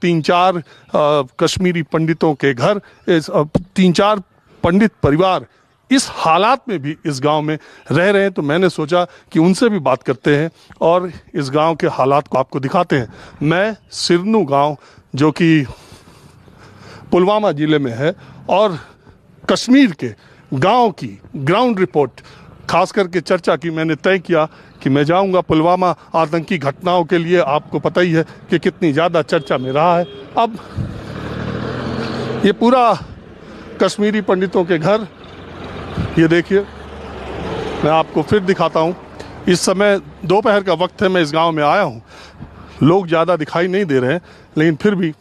तीन चार कश्मीरी पंडितों के घर, तीन चार पंडित परिवार इस हालात में भी इस गांव में रह रहे हैं। तो मैंने सोचा कि उनसे भी बात करते हैं और इस गांव के हालात को आपको दिखाते हैं। मैं सिरनू गांव जो कि पुलवामा जिले में है और कश्मीर के गांव की ग्राउंड रिपोर्ट खास करके चर्चा की मैंने तय किया कि मैं जाऊंगा पुलवामा आतंकी घटनाओं के लिए। आपको पता ही है कि कितनी ज़्यादा चर्चा में रहा है। अब ये पूरा कश्मीरी पंडितों के घर, ये देखिए, मैं आपको फिर दिखाता हूँ। इस समय दोपहर का वक्त है, मैं इस गांव में आया हूँ, लोग ज़्यादा दिखाई नहीं दे रहे हैं, लेकिन फिर भी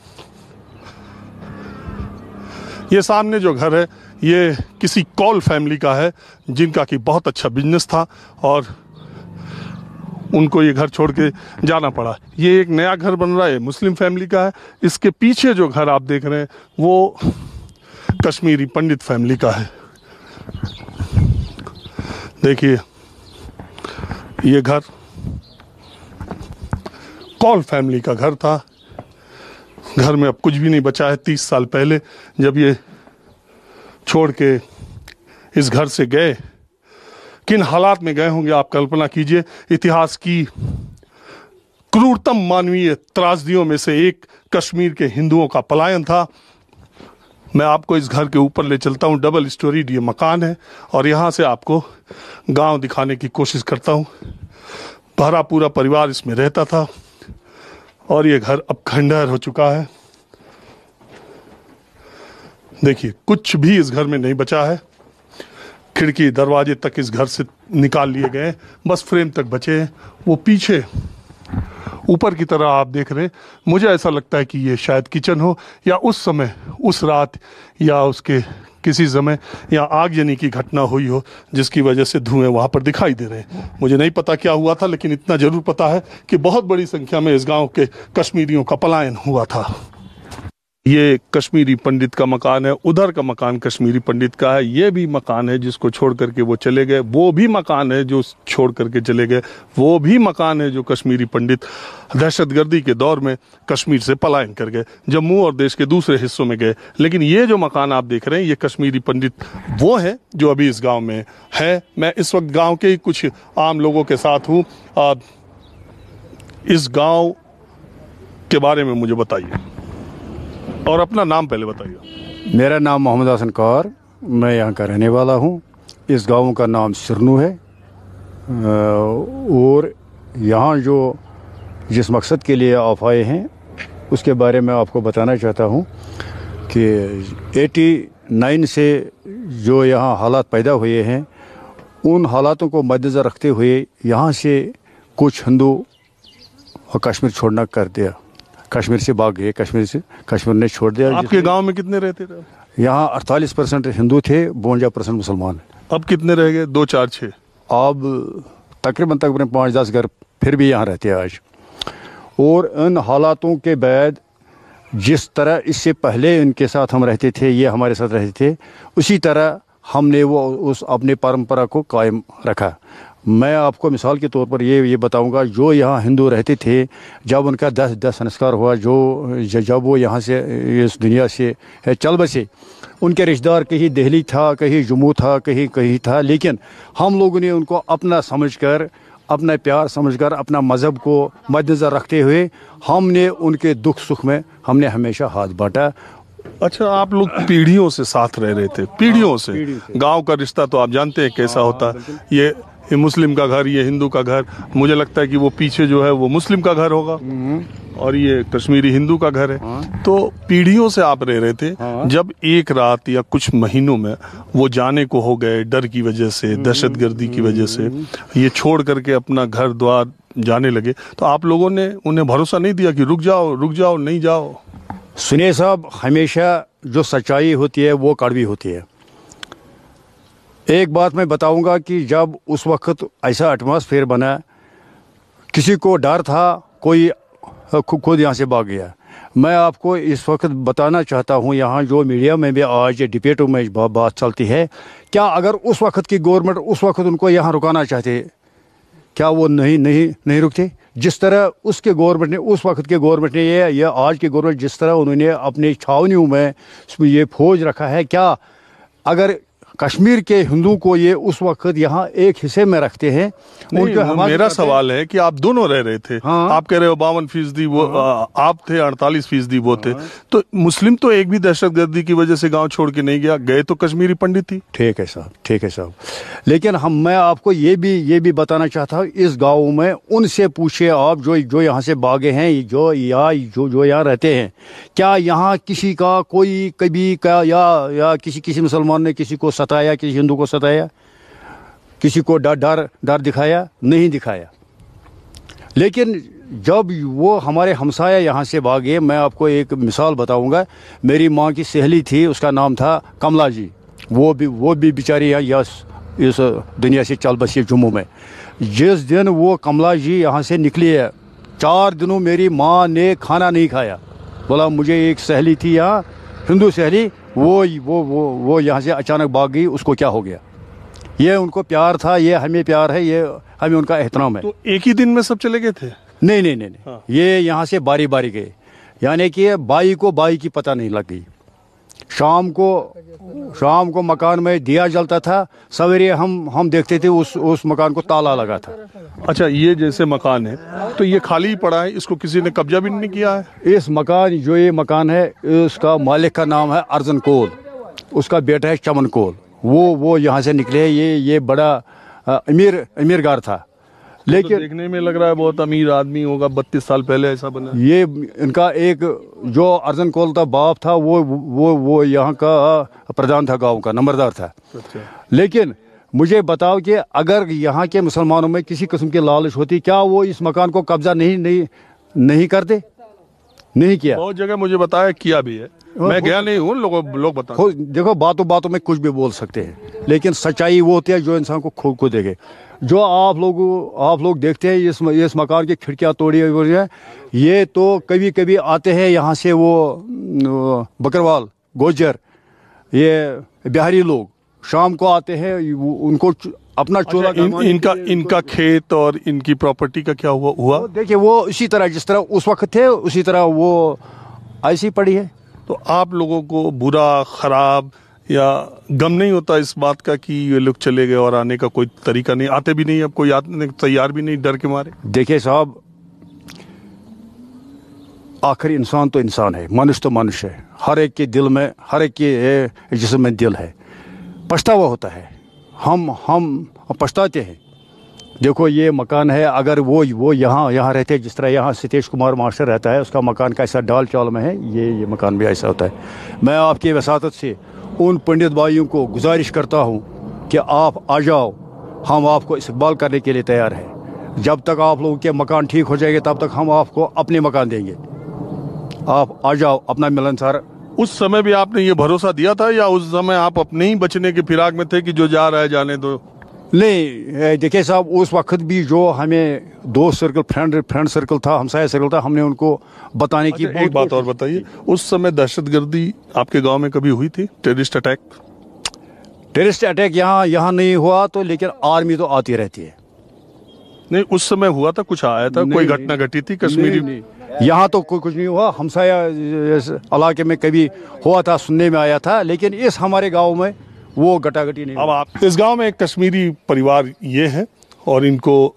ये सामने जो घर है ये किसी कौल फैमिली का है जिनका कि बहुत अच्छा बिजनेस था और उनको ये घर छोड़ के जाना पड़ा। ये एक नया घर बन रहा है, मुस्लिम फैमिली का है। इसके पीछे जो घर आप देख रहे हैं वो कश्मीरी पंडित फैमिली का है। देखिए, ये घर कौल फैमिली का घर था। घर में अब कुछ भी नहीं बचा है। 30 साल पहले जब ये छोड़ के इस घर से गए, किन हालात में गए होंगे आप कल्पना कीजिए। इतिहास की क्रूरतम मानवीय त्रासदियों में से एक कश्मीर के हिंदुओं का पलायन था। मैं आपको इस घर के ऊपर ले चलता हूँ। डबल स्टोरी ये मकान है और यहाँ से आपको गांव दिखाने की कोशिश करता हूँ। भरा पूरा परिवार इसमें रहता था और ये घर अब खंडहर हो चुका है। देखिए, कुछ भी इस घर में नहीं बचा है। खिड़की दरवाजे तक इस घर से निकाल लिए गए, बस फ्रेम तक बचे हैं। वो पीछे ऊपर की तरह आप देख रहे हैं, मुझे ऐसा लगता है कि ये शायद किचन हो या उस समय, उस रात या उसके किसी समय यहाँ आगजनी की घटना हुई हो जिसकी वजह से धुएं वहाँ पर दिखाई दे रहे हैं। मुझे नहीं पता क्या हुआ था, लेकिन इतना जरूर पता है कि बहुत बड़ी संख्या में इस गांव के कश्मीरियों का पलायन हुआ था। ये कश्मीरी पंडित का मकान है, उधर का मकान कश्मीरी पंडित का है। ये भी मकान है जिसको छोड़ करके वो चले गए। वो भी मकान है जो छोड़ करके चले गए। वो भी मकान है जो कश्मीरी पंडित दहशतगर्दी के दौर में कश्मीर से पलायन कर गए, जम्मू और देश के दूसरे हिस्सों में गए। लेकिन ये जो मकान आप देख रहे हैं, ये कश्मीरी पंडित वो है जो अभी इस गाँव में है। मैं इस वक्त गाँव के ही कुछ आम लोगों के साथ हूँ। इस गाँव के बारे में मुझे बताइए और अपना नाम पहले बताइए। मेरा नाम मोहम्मद हसन कौर, मैं यहाँ का रहने वाला हूँ। इस गांव का नाम सिरनू है और यहाँ जो जिस मकसद के लिए आप आए हैं उसके बारे में आपको बताना चाहता हूँ कि 89 से जो यहाँ हालात पैदा हुए हैं, उन हालातों को मद्देनज़र रखते हुए यहाँ से कुछ हिंदू कश्मीर छोड़ना कर दिया। कश्मीर से भाग गए, कश्मीर ने छोड़ दिया। आपके गांव में कितने रहते थे? यहाँ 48% हिंदू थे, 52% मुसलमान। अब कितने रह गए? 2, 4, 6? अब तकरीबन 5-10 घर फिर भी यहाँ रहते हैं आज। और इन हालातों के बाद जिस तरह इससे पहले इनके साथ हम रहते थे, ये हमारे साथ रहते थे, उसी तरह हमने वो उस अपनी परंपरा को कायम रखा। मैं आपको मिसाल के तौर पर ये बताऊंगा, जो यहाँ हिंदू रहते थे, जब उनका 10 संस्कार हुआ, जब वो यहाँ से इस दुनिया से चल बसे, उनके रिश्तेदार कहीं दिल्ली था, कहीं जम्मू था, कहीं था, लेकिन हम लोगों ने उनको अपना समझकर, अपना प्यार समझकर, अपना मज़हब को मद्देनज़र रखते हुए हमने उनके दुख सुख में हमने हमेशा हाथ बांटा। अच्छा, आप लोग पीढ़ियों से साथ रह रहे थे? पीढ़ियों से। गांव का रिश्ता तो आप जानते हैं कैसा होता है। ये मुस्लिम का घर, ये हिंदू का घर, मुझे लगता है कि वो पीछे जो है वो मुस्लिम का घर होगा और ये कश्मीरी हिंदू का घर है। तो पीढ़ियों से आप रह रहे थे। जब एक रात या कुछ महीनों में वो जाने को हो गए, डर की वजह से, दहशतगर्दी की वजह से ये छोड़ करके अपना घर द्वार जाने लगे, तो आप लोगों ने उन्हें भरोसा नहीं दिया कि रुक जाओ, नहीं जाओ? सुनिए साहब, हमेशा जो सच्चाई होती है वो कड़वी होती है। एक बात मैं बताऊंगा कि जब उस वक्त ऐसा एटमॉस्फेयर बना, किसी को डर था, कोई खुद यहाँ से भाग गया। मैं आपको इस वक्त बताना चाहता हूँ, यहाँ जो मीडिया में भी आज डिबेटों में बात चलती है, क्या अगर उस वक्त की गवर्नमेंट उस वक्त उनको यहाँ रुकाना चाहते, क्या वो नहीं रुकते? जिस तरह उसके गवर्नमेंट ने, उस वक्त के गवर्नमेंट ने या आज के गवर्नमेंट जिस तरह उन्होंने अपनी छावनियों में ये फौज रखा है, क्या अगर कश्मीर के हिंदू को ये उस वक्त यहाँ एक हिस्से में रखते हैं? मेरा सवाल है कि आप दोनों रह रहे थे। हाँ। आप कह रहे हो 52% वो आप थे, 48% वो थे। तो मुस्लिम तो एक भी दहशतगर्दी की वजह से गांव छोड़ के नहीं गया, गए तो कश्मीरी पंडित ही। ठीक है साहब, ठीक है साहब, लेकिन मैं आपको ये भी बताना चाहता हूँ, इस गाँव में उनसे पूछिए आप जो यहाँ से भागे हैं, जो यहाँ रहते हैं, क्या यहाँ किसी का कोई कभी का या किसी मुसलमान ने किसी को सताया, किसी हिंदू को सताया, किसी को डर दिखाया? नहीं दिखाया। लेकिन जब वो हमारे हमसाया यहाँ से भागे, मैं आपको एक मिसाल बताऊंगा। मेरी माँ की सहेली थी, उसका नाम था कमला जी। वो भी बेचारी यहाँ इस दुनिया से चल बसी जम्मू में। जिस दिन वो कमला जी यहाँ से निकली है, 4 दिनों मेरी माँ ने खाना नहीं खाया। बोला मुझे एक सहेली थी यहाँ, हिंदू सहेली, वो यहाँ से अचानक भाग गई, उसको क्या हो गया? ये उनको प्यार था, ये हमें प्यार है, ये हमें उनका एहतराम है। तो एक ही दिन में सब चले गए थे? नहीं। हाँ। ये यहाँ से बारी गए, यानी कि बाई को की पता नहीं लग गई। शाम को मकान में दिया जलता था, सवेरे हम देखते थे उस मकान को ताला लगा था। अच्छा, ये जैसे मकान है तो ये खाली पड़ा है, इसको किसी ने कब्जा भी नहीं किया है? इस मकान, ये मकान है, इसका मालिक का नाम है अर्जन कोल, उसका बेटा है चमन कोल। वो यहाँ से निकले। ये बड़ा अमीर गार था, लेकिन तो देखने में लग रहा है बहुत अमीर आदमी होगा। 32 साल पहले ऐसा बना। ये इनका एक जो अर्जन कोल था बाप था, वो यहाँ का प्रधान था, गांव का नंबरदार था। अच्छा। लेकिन मुझे बताओ कि अगर यहाँ के मुसलमानों में किसी किस्म की लालच होती, क्या वो इस मकान को कब्जा नहीं करते? नहीं किया। बहुत जगह मुझे बताया किया भी है, मैं गया नहीं हूँ, लोग बता। देखो, बातों में कुछ भी बोल सकते हैं, लेकिन सच्चाई वो होती है जो इंसान को खुद को देखे। जो आप लोग देखते हैं इस मकान की खिड़कियाँ तोड़ी हुई है, ये तो कभी आते हैं यहाँ से वो बकरवाल, गोजर, ये बिहारी लोग शाम को आते हैं, उनको अपना चोला। अच्छा, इनका खेत और इनकी प्रॉपर्टी का क्या हुआ? देखिए, वो इसी तरह जिस तरह उस वक्त थे, उसी तरह वो ऐसी पड़ी है। तो आप लोगों को बुरा, खराब या गम नहीं होता इस बात का कि ये लोग चले गए और आने का कोई तरीका नहीं, आते भी नहीं, अब कोई आने तैयार भी नहीं, डर के मारे? देखिए साहब, आखिर इंसान तो इंसान है, मनुष्य तो मनुष्य है। हर एक के दिल में, हर एक के जिस्म में दिल है, पछतावा होता है। हम पछताते हैं। देखो, ये मकान है, अगर वो यहाँ रहते, जिस तरह यहाँ सतीश कुमार मास्टर रहता है, उसका मकान कैसा डाल चाल में है, ये मकान भी ऐसा होता है। मैं आपकी वसातत से उन पंडित भाइयों को गुजारिश करता हूँ कि आप आ जाओ, हम आपको इस्तकबाल करने के लिए तैयार हैं। जब तक आप लोगों के मकान ठीक हो जाएंगे, तब तक हम आपको अपने मकान देंगे। आप आ जाओ, अपना मिलनसार। उस समय भी आपने ये भरोसा दिया था या उस समय आप अपने ही बचने के फिराक में थे कि जो जा रहा है जाने दो? नहीं, देखिए साहब, उस वक्त भी जो हमें दोस्त सर्कल, फ्रेंड सर्कल था, हमसाया सर्कल था, हमने उनको बताने की। एक बात और बताइए, उस समय दहशतगर्दी आपके गांव में कभी हुई थी? टेररिस्ट अटैक यहाँ नहीं हुआ तो, लेकिन आर्मी तो आती रहती है। नहीं, उस समय हुआ था, कुछ आया था, कोई घटना घटी थी कश्मीरी? यहाँ तो कुछ नहीं हुआ। हमसाया इलाके में कभी हुआ था, सुनने में आया था, लेकिन इस हमारे गाँव में वो गटागटी नहीं। अब आप इस गांव में एक कश्मीरी परिवार ये है और इनको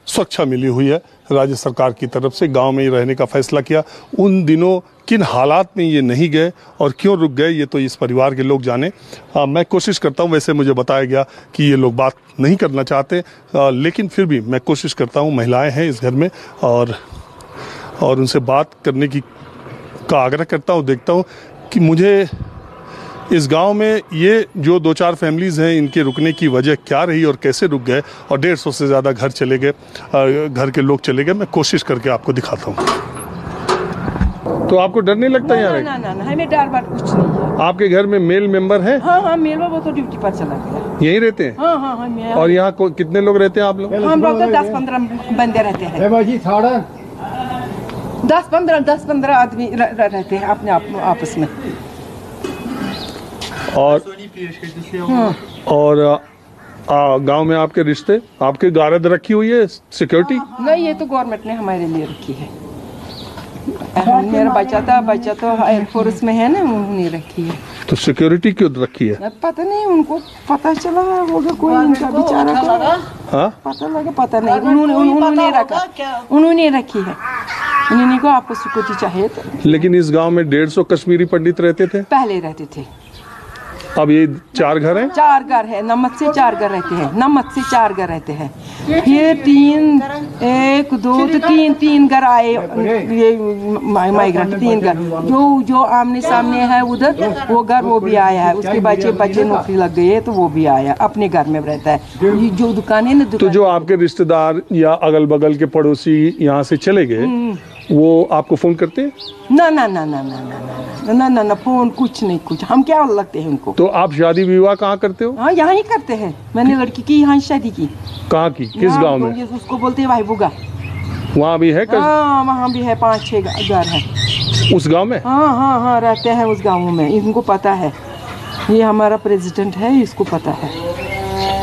सुरक्षा मिली हुई है राज्य सरकार की तरफ से, गांव में ही रहने का फैसला किया। उन दिनों किन हालात में ये नहीं गए और क्यों रुक गए, ये तो इस परिवार के लोग जाने। मैं कोशिश करता हूँ, वैसे मुझे बताया गया कि ये लोग बात नहीं करना चाहते, लेकिन फिर भी मैं कोशिश करता हूँ। महिलाएं हैं इस घर में और उनसे बात करने का आग्रह करता हूँ। देखता हूँ कि मुझे इस गांव में ये जो 2-4 फैमिलीज़ हैं, इनके रुकने की वजह क्या रही और कैसे रुक गए, और 150 से ज़्यादा घर चले गए, घर के लोग चले गए। मैं कोशिश करके आपको दिखाता हूँ। तो आपको डर नहीं लगता यहाँ? ना, हमें डर बात कुछ नहीं है। आपके घर में मेल मेंबर है? हाँ, मेल वो तो ड्यूटी पर चला गया। यहीं रहते हैं? हाँ। और यहाँ कितने लोग रहते हैं आप लोग? हम लोग तो 10-15 बंदे रहते हैं। 10-15 आदमी रहते हैं अपने आपस में। और गांव में आपके रिश्ते, आपके गारद रखी हुई है सिक्योरिटी? नहीं, ये तो गवर्नमेंट ने हमारे लिए रखी है। मेरा बच्चा तो एयरफोर्स में है ना, उन्होंने रखी है। तो सिक्योरिटी क्यों रखी है? पता नहीं, उनको पता चला होगा कोई इनका बेचारा का। हाँ, पता लगा, पता नहीं, उन्होंने रखा, उन्होंने रखी है। उन्होंने को आपको सिक्योरिटी चाहिए तो। लेकिन इस गांव में 150 कश्मीरी पंडित रहते थे, पहले रहते थे। अब ये 4 घर हैं? 4 घर है, नमक से 4 घर रहते हैं, नमक से 4 घर रहते हैं। फिर 3 1 2 तो 3 घर आए, ये माइग्रेंट 3 घर, जो आमने सामने है उधर, वो घर वो भी आया है। उसके बच्चे नौकरी लग गई है तो वो भी आया, अपने घर में रहता है। ये जो दुकान है ना, तो जो आपके रिश्तेदार या अगल बगल के पड़ोसी यहाँ से चले गए, वो आपको फोन करते हैं? ना ना ना ना ना ना ना ना ना, फोन कुछ नहीं, कुछ हम क्या लगते हैं उनको। तो आप शादी विवाह कहाँ करते हो? हाँ, यहाँ ही करते हैं। मैंने लड़की की यहाँ शादी की। कहाँ की, किस गांव में? उसको बोलते हैं भाई बुगा। वहाँ भी है? हाँ, वहाँ भी है, 5-6 घर है उस गांव में? हाँ हाँ हाँ, रहते हैं उस गाँव में। इनको पता है, ये हमारा प्रेसिडेंट है, इसको पता है।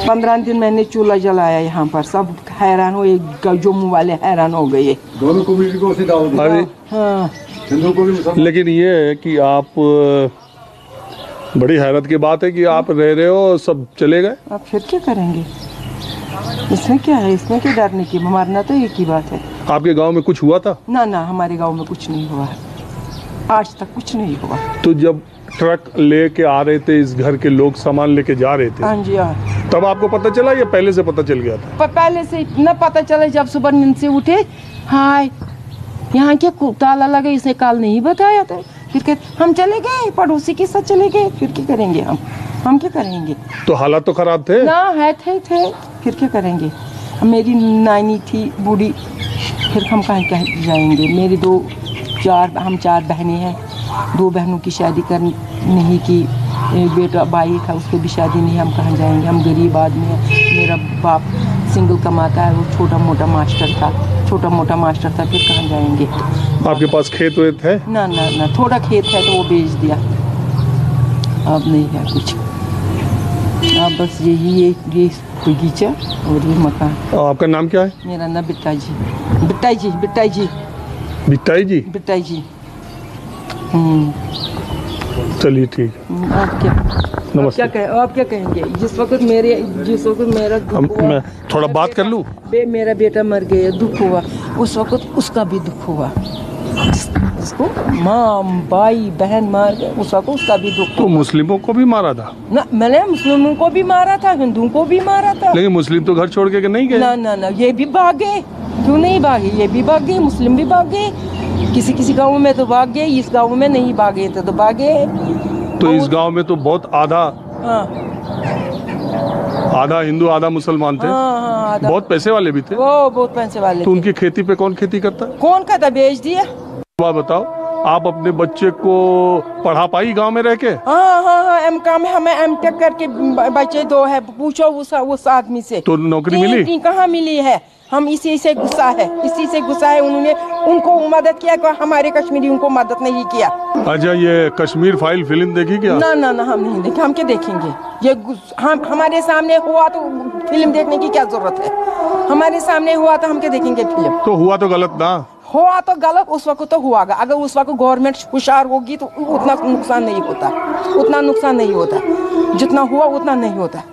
15 दिन मैंने चूल्हा जलाया यहाँ पर, सब हैरान हुए, जम्मू वाले हैरान हो गए। दोनों कम्युनिटी को सीधा अरे हाँ, हिंदू को भी। लेकिन ये है कि आप, बड़ी हैरत की बात है कि आप रह रहे हो, सब चले गए। अब फिर क्या करेंगे? इसमें क्या है, इसमें क्या डरने की, मारना तो एक ही बात है। आपके गांव में कुछ हुआ था? ना ना, हमारे गांव में कुछ नहीं हुआ है, आज तक कुछ नहीं हुआ। तो जब ट्रक लेके आ रहे थे, इस घर के लोग सामान लेके जा रहे थे, हाँ जी हाँ। तब आपको पता चला या पहले से पता चल गया था? पहले से इतना पता चला, जब सुबह नींद से उठे, हाय यहाँ क्या ताला लगा, इसे कल नहीं बताया था। फिर कहते हम चले गए, पड़ोसी के साथ चले गए, फिर क्या करेंगे हम क्या करेंगे? तो हालात तो खराब थे ना, है थे फिर क्या करेंगे? मेरी नानी थी बूढ़ी, फिर हम कहाँ जाएंगे? मेरी हम 4 बहनें हैं, 2 बहनों की शादी नहीं की, एक बेटा भाई था, उसको भी शादी नहीं। हम कहाँ जाएंगे? हम गरीब आदमी हैं। मेरा बाप सिंगल कमाता है, वो छोटा मोटा मास्टर था, फिर कहाँ जाएंगे? आपके पास खेत वेत है? ना ना ना, थोड़ा खेत है तो वो बेच दिया, अब नहीं है कुछ। अब बस ये बगीचा और ये मकान। आपका नाम क्या है? मेरा नाम बिट्टाई जी। चलिए ठीक है, आप क्या नमस्ते। आप क्या कहेंगे? जिस वक्त मेरा दुख हुआ, मैं थोड़ा बात कर लूँ? मेरा बेटा मर गया, दुख हुआ, उस वक्त उसका भी दुख हुआ। जिसको माँ भाई बहन मार गए, उस वक्त उसका भी दुख। तो मुस्लिमों को भी मारा था? ना, मैंने मुस्लिमों को भी मारा था, हिंदुओं को भी मारा था। लेकिन मुस्लिम तो घर छोड़ के नहीं गए? ना ना ना, ये भी भाग गए। क्यों नहीं भागे? ये भी भाग गए, मुस्लिम भी भाग गए। किसी गाँव में तो भाग गए, इस गाँव में नहीं भागे तो भागे। तो इस गांव में तो बहुत आधा हिंदू आधा मुसलमान थे। हाँ, बहुत पैसे वाले भी थे। वो बहुत पैसे वाले तो थे। उनकी खेती पे कौन खेती करता है? कौन खाता? बेच दिया। बात बताओ, आप अपने बच्चे को पढ़ा पाई गांव में रह के? हाँ, एमकॉम हमें एमटेक करके बच्चे 2 है, पूछो उस आदमी से। तो नौकरी मिली? कहाँ मिली है? हम इसी से गुस्सा है। उन्होंने उनको मदद किया, हमारे कश्मीरी उनको मदद नहीं किया। अच्छा, ये कश्मीर फाइल फिल्म देखी क्या? ना ना ना, हम नहीं देखे। हम क्या देखेंगे? ये हमारे सामने हुआ तो फिल्म देखने की क्या जरूरत है? हमारे सामने हुआ तो हम क्या देखेंगे फिल्म? तो हुआ तो गलत ना? हुआ तो गलत उस वक्त तो हुआ। अगर उस वक्त गवर्नमेंट होशियार होगी तो उतना नुकसान नहीं होता, जितना हुआ उतना नहीं होता।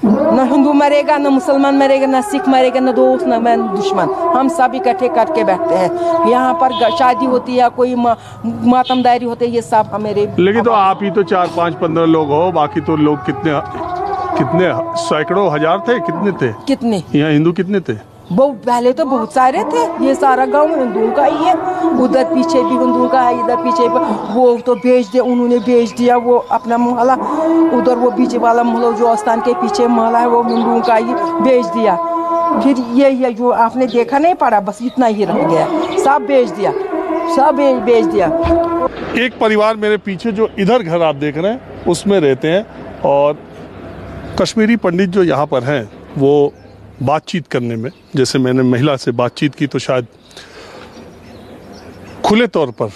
न हिंदू मरेगा, न मुसलमान मरेगा, न सिख मरेगा, न दोस्त, न दुश्मन। हम सब इकट्ठे करके बैठते हैं। यहाँ पर शादी होती है, कोई मातमदारी होती है, ये सब हमारे। लेकिन तो आप ही तो 4, 5, 15 लोग हो, बाकी तो लोग कितने सैकड़ों हजार थे? कितने यहाँ हिंदू कितने थे? पहले तो बहुत सारे थे। ये सारा गांव हिंदुओं का ही है, उधर पीछे भी हिंदुओं का है, इधर पीछे भी। वो तो उन्होंने बेच दिया वो अपना मोहल्ला, उधर वो पीछे वाला मोहल्ला जो आस्थान के पीछे मोहल्ला है, वो हिंदुओं का ही बेच दिया। फिर ये जो आपने देखा नहीं पड़ा, बस इतना ही रह गया, सब बेच दिया। एक परिवार मेरे पीछे जो इधर घर आप देख रहे हैं उसमें रहते हैं, और कश्मीरी पंडित जो यहाँ पर हैं वो बातचीत करने में, जैसे मैंने महिला से बातचीत की तो शायद खुले तौर पर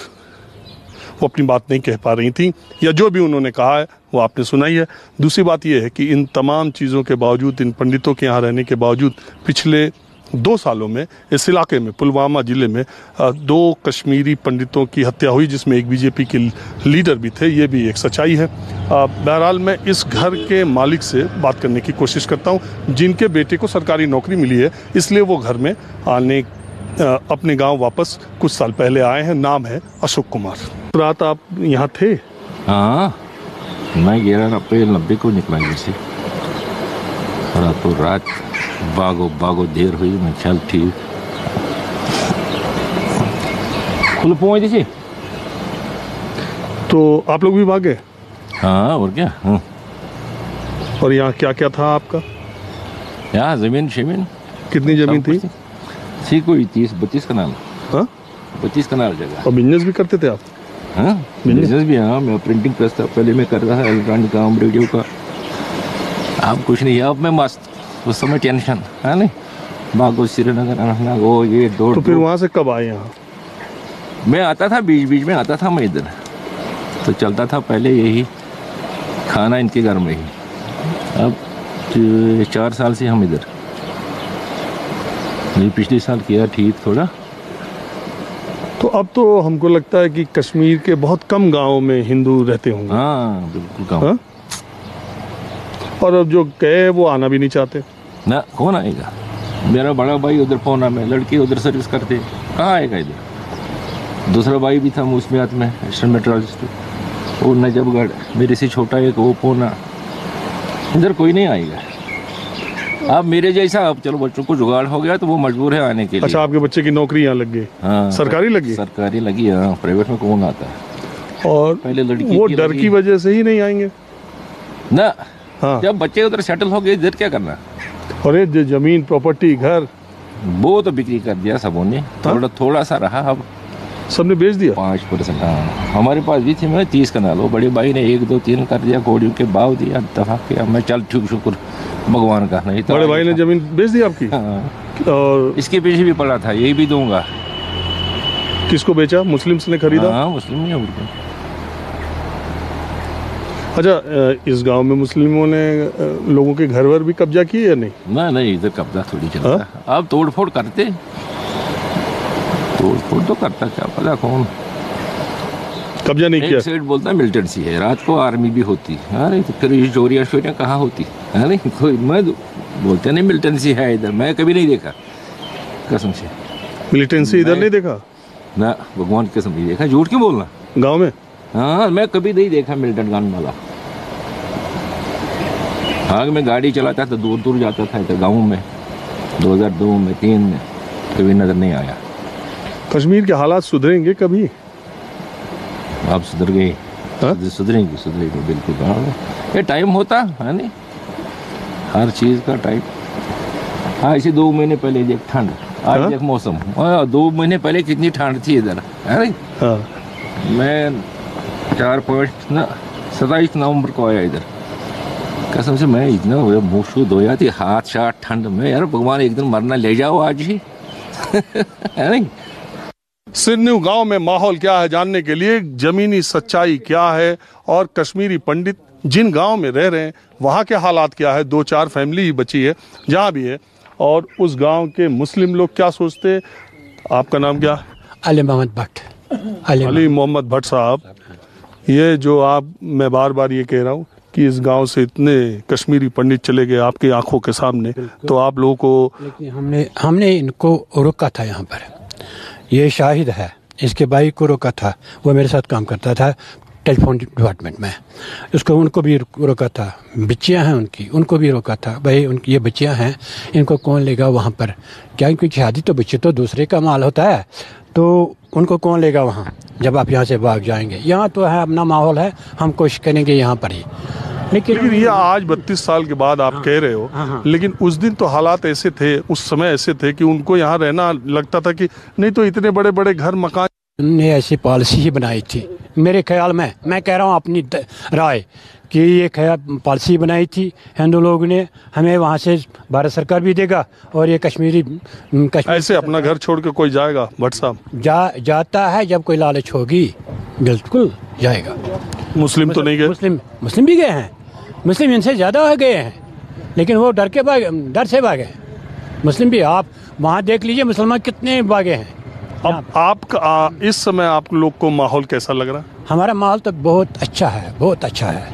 वो अपनी बात नहीं कह पा रही थी, या जो भी उन्होंने कहा है वो आपने सुना ही है। दूसरी बात यह है कि इन तमाम चीज़ों के बावजूद, इन पंडितों के यहाँ रहने के बावजूद, पिछले 2 सालों में इस इलाके में, पुलवामा ज़िले में 2 कश्मीरी पंडितों की हत्या हुई, जिसमें एक बीजेपी के लीडर भी थे। ये भी एक सच्चाई है। बहरहाल मैं इस घर के मालिक से बात करने की कोशिश करता हूँ, जिनके बेटे को सरकारी नौकरी मिली है, इसलिए वो घर में आने अपने गांव वापस कुछ साल पहले आए हैं। नाम है अशोक कुमार। रात आप यहाँ थे? हाँ, मैं 11 अप्रैल 90 को निकला घर से। रातों रात भागो देर हुई। मैं चल ठीक खुल पहुँच दी। तो आप लोग भी भागे? हाँ, और क्या। और यहाँ क्या क्या था आपका? यहाँ जमीन शमीन। कितनी जमीन थी? थी कोई 30-32 कनाल। हाँ, 25 कनाल जगह। और बिजनेस भी करते थे आप? हाँ, बिजनेस भी। हाँ, मैं प्रिंटिंग प्रेस था पहले, मैं कर रहा था इलेक्ट्रॉनिक काम, रेडियो का। अब कुछ नहीं, अब मैं मस्त। उस समय टेंशन है नहीं, भागो श्रीनगर, अनंतनाग, वो ये दौड़। तो फिर वहाँ से कब आए यहाँ? मैं आता था, बीच में आता था मैं इधर, तो चलता था पहले यही खाना इनके घर में ही। अब 4 साल से हम इधर। नहीं, पिछले साल किया ठीक थोड़ा। तो अब तो हमको लगता है कि कश्मीर के बहुत कम गांवों में हिंदू रहते होंगे। हाँ, बिल्कुल कम। हाँ? और अब जो गए वो आना भी नहीं चाहते। ना, कौन आएगा? मेरा बड़ा भाई उधर पूना में, लड़के उधर सर्विस करते, कहाँ आएगा इधर? दूसरा भाई भी था मूसमियात में, असिस्टेंट मेट्रोलॉजिस्ट, वो नजफगढ़। मेरे से छोटा एक वो पूना। इधर कोई नहीं आएगा। अब मेरे जैसा, अब चलो बच्चों को जुगाड़ हो गया तो वो मजबूर है आने के लिए। अच्छा, आपके बच्चे की नौकरी यहाँ लग गई? हाँ, सरकारी लगी? सरकारी लगी। हाँ, प्राइवेट में कौन आता है? और पहले लड़की वो डर की वजह से ही नहीं आएंगे ना। हाँ। जब बच्चे उधर सेटल हो गए, इधर क्या करना? अरे जो जमीन, प्रॉपर्टी, घर, वो तो बिक्री कर दिया सबों ने। थोड़ा सा रहा, अब सबने बेच दिया। 5%। हाँ, हमारे पास भी थी, मैं 30 कनाल। वो बड़े भाई ने 1, 2, 3 कर दिया, कोड़ियों के भाव दिया, दफा किया। मैं चल ठीक, शुक्र भगवान का। नहीं तो बड़े भाई ने जमीन बेच दी आपकी? हाँ। और इसके पीछे भी पड़ा था, यही भी दूंगा। किसको बेचा? मुस्लिम्स ने खरीदा? हाँ, मुस्लिम ही है। अच्छा, इस गांव में मुस्लिमों ने लोगों के घर वर भी कब्जा किए या नहीं? नहीं, इधर कब्जा थोड़ी चलता। अब तोड़ फोड़ करते, तोड़ फोड़ तो करता, क्या पता कौन। कब्जा नहीं किया? एक साइड बोलता है मिलिटेंसी है, रात को आर्मी भी होती। अरे तो फिर ये चोरियाँ शोरियाँ कहाँ होती है? नहीं, कोई मैं बोलते नहीं मिलिटेंसी है इधर। मैं कभी नहीं देखा, कसम से। मिलिटेंसी इधर नहीं देखा ना, भगवान की कसम नहीं देखा। झूठ क्यों बोलना? गांव में? हाँ, मैं कभी नहीं देखा मिलिटेंट गन वाला। हाँ, मैं गाड़ी चलाता था, दूर दूर जाता था इधर गाँव में। 2002 में, 3 में कभी नजर नहीं आया। कश्मीर के हालात सुधरेंगे कभी? आप सुधर गए? सुधरेंगे बिल्कुल। हाँ, ये टाइम होता है नहीं, हर चीज़ का टाइम। हाँ, इसी 2 महीने पहले देख ठंड, आज देख मौसम। 2 महीने पहले कितनी ठंड थी इधर, है नहीं? हाँ। मैं 27 नवंबर को आया इधर। कसम से मैं इतना मुँह शू धोया थी, हाथ शाथ ठंड में। यार भगवान एक दिन मरना ले जाओ आज ही। है नहीं? सिरन्यू गांव में माहौल क्या है जानने के लिए, जमीनी सच्चाई क्या है और कश्मीरी पंडित जिन गांव में रह रहे हैं वहां के हालात क्या है, 2-4 फैमिली ही बची है जहां भी है, और उस गांव के मुस्लिम लोग क्या सोचते हैं। आपका नाम क्या? अली मोहम्मद भट्ट। अली मोहम्मद भट्ट साहब, ये जो मैं बार बार ये कह रहा हूँ कि इस गांव से इतने कश्मीरी पंडित चले गए आपकी आंखों के सामने, तो आप लोगों को, लेकिन हमने इनको रोका था यहाँ पर। ये शाहिद है, इसके भाई को रोका था, वो मेरे साथ काम करता था टेलीफोन डिपार्टमेंट में। उनको भी रोका था। बच्चियाँ हैं उनकी, उनको भी रोका था, भाई उनकी ये बच्चियाँ हैं, इनको कौन लेगा वहाँ पर? क्या इनकी शादी तो बच्चे तो दूसरे का माल होता है, तो उनको कौन लेगा वहाँ जब आप यहाँ से भाग जाएंगे? यहाँ तो है, अपना माहौल है, हम कोशिश करेंगे यहाँ पर ही। लेकिन ये आज 32 साल के बाद आप कह रहे हो, लेकिन उस दिन तो हालात ऐसे थे, उस समय ऐसे थे कि उनको यहाँ रहना लगता था कि नहीं तो इतने बड़े बड़े घर मकान। उन्होंने ऐसी पॉलिसी ही बनाई थी मेरे ख्याल में, मैं कह रहा हूँ अपनी राय, कि ये पॉलिसी बनाई थी हिंदू लोगों ने, हमें वहाँ से भारत सरकार भी देगा और ये कश्मीर ऐसे अपना घर छोड़ के कोई जाएगा भट्ट साहब? जाता है जब कोई लालच होगी, बिल्कुल जाएगा। मुस्लिम तो नहीं गए? मुस्लिम भी गए हैं, मुस्लिम इनसे ज़्यादा गए हैं, लेकिन वो डर से भागे। मुस्लिम भी आप वहाँ देख लीजिए मुसलमान कितने भागे हैं। अब आपका इस समय आप लोग को माहौल कैसा लग रहा है? हमारा माहौल तो बहुत अच्छा है, बहुत अच्छा है।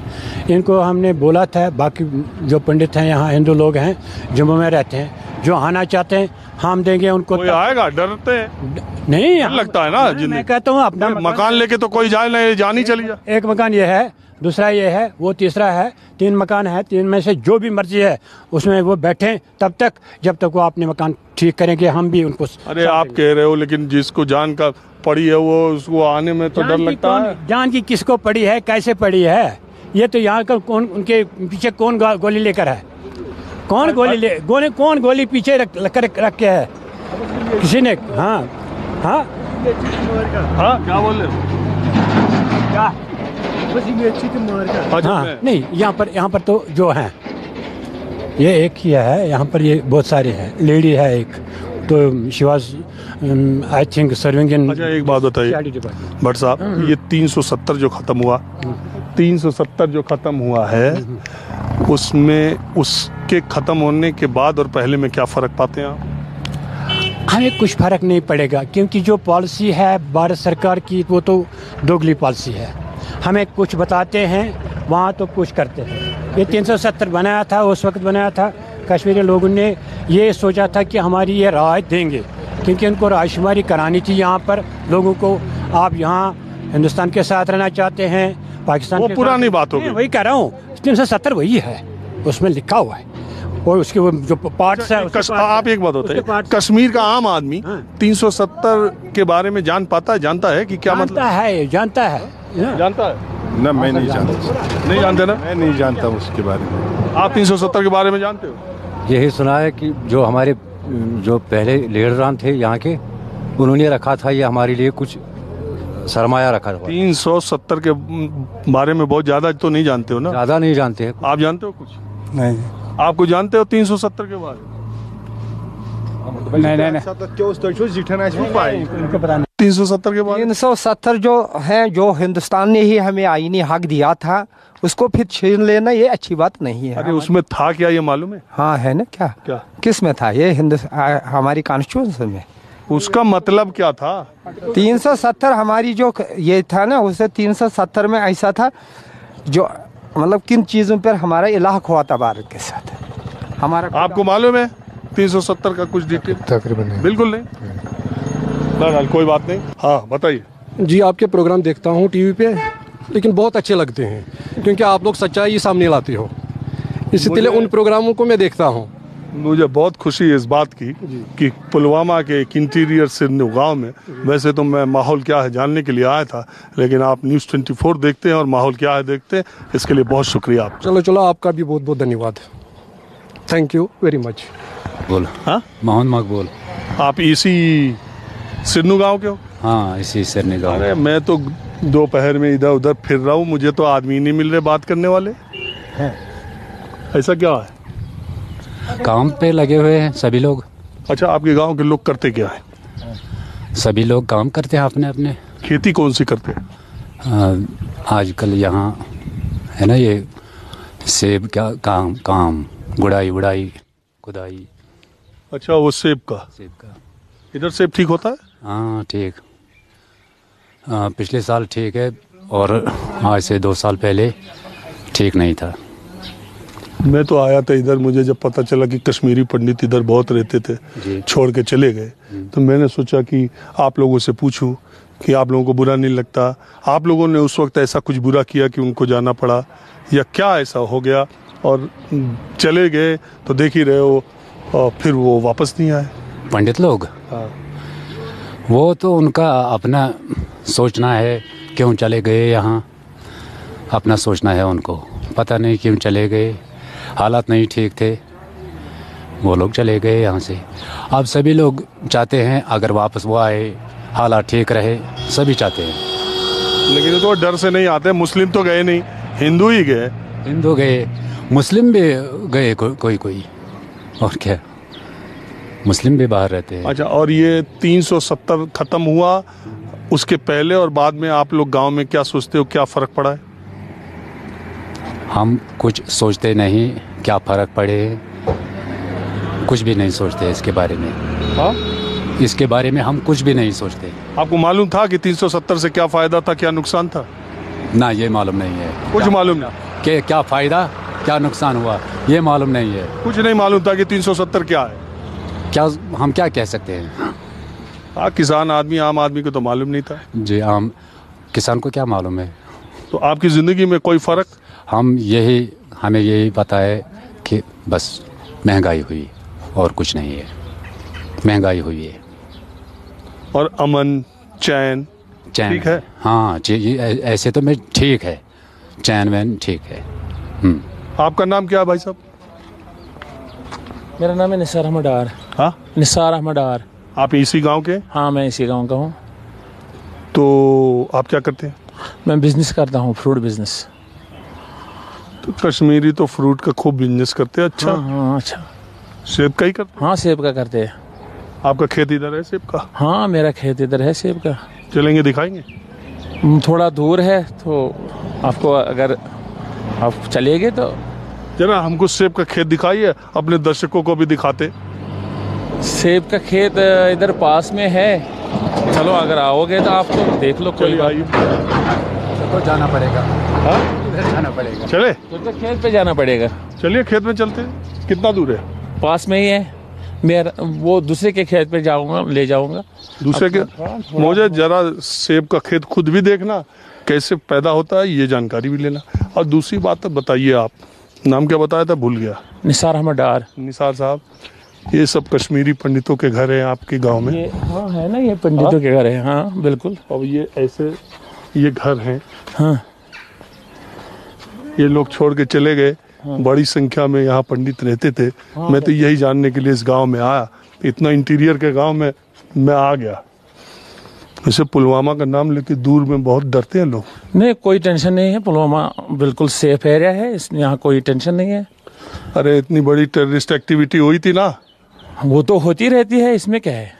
इनको हमने बोला था, बाकी जो पंडित हैं यहाँ हिंदू लोग हैं जम्मू में रहते हैं, जो आना चाहते हैं हम देंगे उनको। कोई आएगा? डरते हैं? नहीं, डर लगता है ना। मैं कहता हूँ अपना मकान लेके तो कोई जाए नहीं, जानी चली जाए। एक मकान ये है, दूसरा ये है, वो तीसरा है, 3 मकान है। 3 में से जो भी मर्जी है उसमें वो बैठें तब तक जब तक वो अपने मकान ठीक करेंगे, हम भी उनको। अरे आप कह रहे हो, लेकिन जिसको जान का पड़ी है वो उसको आने में तो डर लगता है। जान की किसको पड़ी है, कैसे पड़ी है, ये तो यहाँ का कौन, उनके पीछे कौन गोली लेकर है, कौन गोली पीछे रख के है, किसी ने? हाँ, क्या बोल रहे हो? हाँ, नहीं, यहाँ पर तो जो हैं ये एक ही है, यहाँ पर ये बहुत सारे हैं। लेडी है एक, तो she was I think serving in. अच्छा, एक बात बताइए भट्ट साहब, ये 370 जो खत्म हुआ, 370 जो खत्म हुआ है, उसमें उसके खत्म होने के बाद और पहले में क्या फ़र्क पाते हैं आप? हमें कुछ फ़र्क नहीं पड़ेगा, क्योंकि जो पॉलिसी है भारत सरकार की वो तो दोगली पॉलिसी है। हमें कुछ बताते हैं, वहाँ तो कुछ करते हैं। ये 370 बनाया था, उस वक्त बनाया था, कश्मीरी लोगों ने ये सोचा था कि हमारी ये राहत देंगे, क्योंकि उनको राशुमारी करानी थी यहाँ पर लोगों को। आप यहाँ हिंदुस्तान के साथ रहना चाहते हैं, पाकिस्तान वो के पुरानी साथ, बात होगी। वही कह रहा हूँ, 370 वही है, उसमें लिखा हुआ है। और उसके वो जो पार्ट्स है, आप एक बात होता है, कश्मीर का आम आदमी 370 के बारे में जानता है कि क्या मतलब जानता है ना? मैं नहीं जानता। नहीं जानते ना? मैं नहीं जानता उसके बारे में। आप 370 के बारे में जानते हो? यही सुना है कि जो हमारे जो पहले लीडरान थे यहाँ के, उन्होंने रखा था, ये हमारे लिए कुछ सरमाया रखा था। 370 के बारे में बहुत ज़्यादा तो नहीं जानते हो ना? ज़्यादा नहीं जानते हैं। आप जानते हो कुछ? नहीं। आप कुछ जानते हो 370 के बारे में? नहीं। 370 के बारे में 370 जो है, जो हिंदुस्तान ने ही हमें आईनी हक दिया था, उसको फिर छीन लेना ये अच्छी बात नहीं है। अरे उसमें था क्या, ये मालूम है? हाँ, है ना। क्या किस में था ये? हमारी कॉन्स्टिट्यूशन में। उसका मतलब क्या था? 370 हमारी जो ये था ना, उसे 370 में ऐसा था, जो मतलब किन चीज़ों पर हमारा इलाक हुआ था भारत के साथ हमारा। आपको मालूम है 370 का कुछ डिटेल? तकरीबन नहीं। बिल्कुल नहीं। बहरहाल कोई बात नहीं। हाँ, बताइए जी। आपके प्रोग्राम देखता हूँ टीवी पे, लेकिन बहुत अच्छे लगते हैं, क्योंकि आप लोग सच्चाई सामने लाते हो, इसलिए उन प्रोग्रामों को मैं देखता हूँ। मुझे बहुत खुशी है इस बात की कि पुलवामा के एक इंटीरियर सिरनू गांव में, वैसे तो मैं माहौल क्या है जानने के लिए आया था, लेकिन आप न्यूज़ 24 देखते हैं और माहौल क्या है देखते हैं, इसके लिए बहुत शुक्रिया आपका। चलो, आपका भी बहुत बहुत धन्यवाद। Thank you very much. बोल। हाँ, मोहन मकबूल। आप इसी सिरनू गांव के हो? हाँ, इसी सिरनी गाँव। अरे मैं तो दोपहर में इधर उधर फिर रहा हूँ, मुझे तो आदमी नहीं मिल रहे बात करने वाले। ऐसा क्या है? काम पे लगे हुए हैं सभी लोग। अच्छा, आपके गांव के लोग करते क्या है? सभी लोग काम करते हैं अपने अपने। खेती कौन सी करते हैं? आजकल यहाँ है ना ये सेब क्या काम गुड़ाई खुदाई। अच्छा, वो सेब का इधर सेब ठीक होता है? हाँ, ठीक। पिछले साल ठीक है, और आज से 2 साल पहले ठीक नहीं था। मैं तो आया था इधर, मुझे जब पता चला कि कश्मीरी पंडित इधर बहुत रहते थे, छोड़ के चले गए, तो मैंने सोचा कि आप लोगों से पूछूं कि आप लोगों को बुरा नहीं लगता, आप लोगों ने उस वक्त ऐसा कुछ बुरा किया कि उनको जाना पड़ा, या क्या ऐसा हो गया और चले गए? तो देख ही रहे हो, और फिर वो वापस नहीं आए पंडित लोग। हाँ। वो तो उनका अपना सोचना है, क्यों चले गए यहाँ, अपना सोचना है उनको। पता नहीं क्यों चले गए, हालात नहीं ठीक थे, वो लोग चले गए यहाँ से। अब सभी लोग चाहते हैं अगर वापस वो आए, हालात ठीक रहे, सभी चाहते हैं। लेकिन तो डर से नहीं आते, मुस्लिम तो गए नहीं, हिंदू ही गए? हिंदू गए, मुस्लिम भी गए, कोई और क्या, मुस्लिम भी बाहर रहते हैं। अच्छा, और ये 370 खत्म हुआ, उसके पहले और बाद में आप लोग गांव में क्या सोचते हो, क्या फर्क पड़ा है? हम कुछ सोचते नहीं, क्या फ़र्क पड़े, कुछ भी नहीं सोचते इसके बारे में। हाँ, इसके बारे में हम कुछ भी नहीं सोचते। आपको मालूम था कि 370 से क्या फ़ायदा था, क्या नुकसान था? ना, ये मालूम नहीं है। कुछ मालूम नहीं कि क्या फ़ायदा क्या नुकसान हुआ, ये मालूम नहीं है। कुछ नहीं मालूम था कि 370 क्या है? क्या हम क्या कह सकते हैं? हाँ, किसान आदमी, आम आदमी को तो मालूम नहीं था जी। आम किसान को क्या मालूम है? तो आपकी ज़िंदगी में कोई फ़र्क? हमें यही पता है कि बस महंगाई हुई और कुछ नहीं है। महंगाई हुई है और अमन चैन ठीक है? हाँ, ऐसे तो मैं ठीक है, चैन वैन ठीक है। आपका नाम क्या है भाई साहब? मेरा नाम है निसार अहमद डार। हाँ, निसार अहमद डार। आप इसी गांव के? हाँ, मैं इसी गांव का हूँ। तो आप क्या करते हैं? मैं बिजनेस करता हूँ, फ्रूट बिजनेस। तो कश्मीरी तो फ्रूट का खूब बिजनेस करते हैं। अच्छा। हाँ, अच्छा। सेब का ही करते? हाँ, सेब का करते हैं। आपका खेत इधर है सेब का? हाँ, मेरा खेत इधर है सेब का। चलेंगे, दिखाएंगे? थोड़ा दूर है, तो आपको अगर आप चलेंगे तो जरा हमको सेब का खेत दिखाइए, अपने दर्शकों को भी दिखाते। सेब का खेत इधर पास में है, चलो अगर आओगे तो आप तो देख लो। कोई बात तो जाना पड़ेगा। हाँ, इधर जाना पड़ेगा। चले तो खेत पे जाना पड़ेगा। चलिए खेत में चलते हैं। कितना दूर है? पास में ही है। मेरा वो दूसरे के खेत पे जाऊंगा, ले जाऊंगा दूसरे के। मुझे जरा सेब का खेत खुद भी देखना, कैसे पैदा होता है ये जानकारी भी लेना। और दूसरी बात बताइए, आप नाम क्या बताया था, भूल गया। निसार अहमद डार। निसार साहब, ये सब कश्मीरी पंडितों के घर हैं आपके गांव में? ये हाँ है ना, ये पंडितों के घर है। हाँ बिल्कुल। और ये ऐसे ये घर हैं? हाँ। ये लोग छोड़ के चले गए। हाँ। बड़ी संख्या में यहाँ पंडित रहते थे। हाँ, मैं तो यही जानने के लिए इस गांव में आया। इतना इंटीरियर के गांव में मैं आ गया। वैसे पुलवामा का नाम लेके दूर में बहुत डरते हैं लोग। नहीं, कोई टेंशन नहीं है, पुलवामा बिल्कुल सेफ एरिया है, इसमें यहाँ कोई टेंशन नहीं है। अरे इतनी बड़ी टेररिस्ट एक्टिविटी हुई थी ना? वो तो होती रहती है, इसमें क्या है?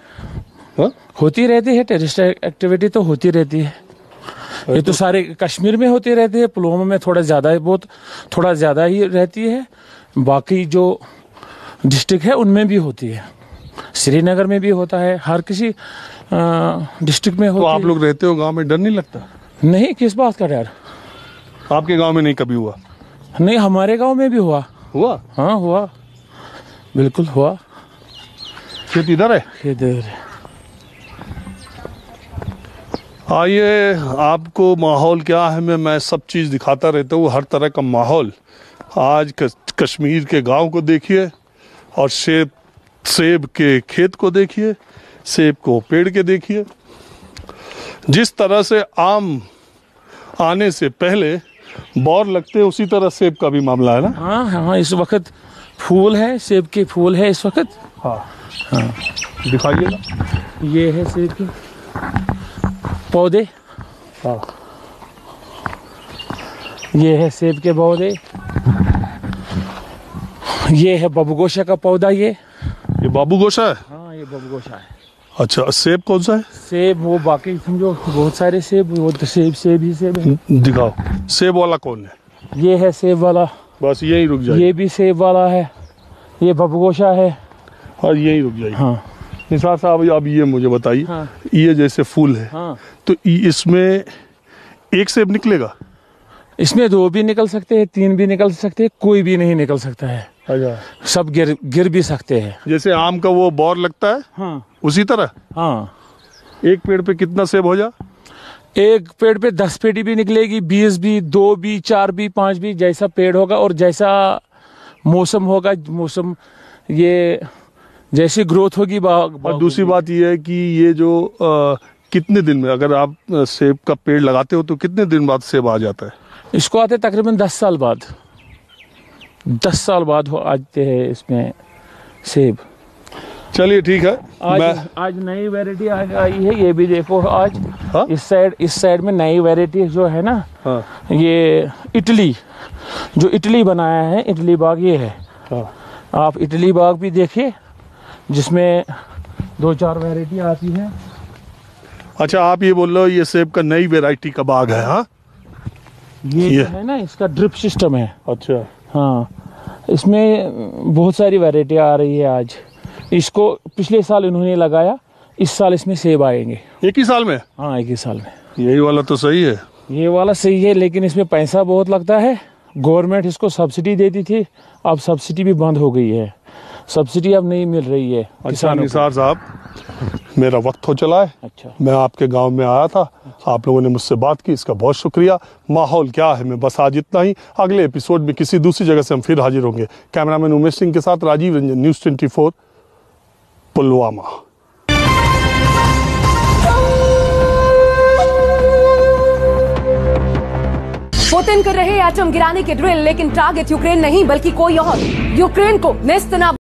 हा? होती रहती है, टेररिस्ट एक्टिविटी तो होती रहती है। ये तो सारे कश्मीर में होती रहती है, पुलवामा में थोड़ा ज़्यादा ही रहती है। बाकी जो डिस्ट्रिक्ट है उनमें भी होती है, श्रीनगर में भी होता है, हर किसी डिस्ट्रिक्ट में होती है। तो आप लोग रहते हो गांव में, डर नहीं लगता? नहीं, किस बात का डर? आपके गांव में नहीं कभी हुआ? नहीं, हमारे गांव में भी हुआ। हाँ हुआ, बिल्कुल हुआ। खेत इधर है? खेत इधर है। आइए, आपको माहौल क्या है मैं सब चीज़ दिखाता रहता हूँ, हर तरह का माहौल। आज कश्मीर के गांव को देखिए और सेब के खेत को देखिए, सेब को पेड़ के देखिए। जिस तरह से आम आने से पहले बौर लगते हैं, उसी तरह सेब का भी मामला है ना? हाँ हाँ, इस वक्त फूल है, सेब के फूल है इस वक्त। हाँ हाँ, दिखाइएगा। ये है सेब के पौधे। हाँ, ये है सेब के पौधे। ये है बबगोशा का पौधा। ये बाबू गोशा है? हाँ, ये बबगोशा है। अच्छा, सेब कौन सा है? सेब वो बाकी समझो बहुत सारे सेब, वो तो सेब ही सेब है। दिखाओ, सेब वाला कौन है? ये है सेब वाला। बस यही रुक जाए। ये भी सेब वाला है, ये बबगोशा है। और यही रुक जाइए। हाँ। निसार साहब, अब ये मुझे बताइए। हाँ। ये जैसे फूल है, हाँ। तो इसमें एक सेब निकलेगा? इसमें 2 भी निकल सकते हैं, 3 भी निकल सकते हैं, कोई भी नहीं निकल सकता है। अच्छा। सब गिर भी सकते हैं। जैसे आम का वो बौर लगता है, हाँ, उसी तरह। हाँ। एक पेड़ पे कितना सेब हो जा? एक पेड़ पे 10 पेटी भी निकलेगी, 20 भी, 2 भी, 4 भी, 5 भी, जैसा पेड़ होगा और जैसा मौसम होगा, मौसम ये जैसी ग्रोथ होगी। और दूसरी बात ये है कि ये जो कितने दिन में, अगर आप सेब का पेड़ लगाते हो तो कितने दिन बाद सेब आ जाता है? इसको आते तकरीबन 10 साल बाद। 10 साल बाद आते हैं इसमें सेब। चलिए ठीक है। आज नई वैरायटी आई है, ये भी देखो आज। हाँ? इस साइड में नई वैरायटी जो है ना, हाँ। ये इटली, जो इटली बनाया है, इटली बाग ये है। हाँ। आप इटली बाग भी देखिए, जिसमें 2-4 वैरायटी आती है। अच्छा, आप ये बोल रहे हो ये सेब का नई वैरायटी का बाग है? हाँ, ये जो है ना, इसका ड्रिप सिस्टम है। अच्छा। हाँ, इसमें बहुत सारी वैरायटी आ रही है आज। इसको पिछले साल इन्होंने लगाया, इस साल इसमें सेब आएंगे। एक ही साल में? हाँ, एक ही साल में। यही वाला तो सही है। ये वाला सही है, लेकिन इसमें पैसा बहुत लगता है। गवर्नमेंट इसको सब्सिडी देती थी, अब सब्सिडी भी बंद हो गई है। सब्सिडी अब नहीं मिल रही है। अच्छा निसार साहब, मेरा वक्त हो चला है। अच्छा। मैं आपके गांव में आया था। अच्छा। आप लोगों ने मुझसे बात की, इसका बहुत शुक्रिया। माहौल क्या है में बस आज इतना ही। अगले एपिसोड में किसी दूसरी जगह से हम फिर हाजिर होंगे। कैमरामैन उमेश सिंह के साथ राजीव रंजन, न्यूज़ 24 पुलवामा। पुतिन कर रहे एटम गिराने के ड्रिल, लेकिन टारगेट यूक्रेन नहीं बल्कि कोई और। यूक्रेन को नेस्तनाबूद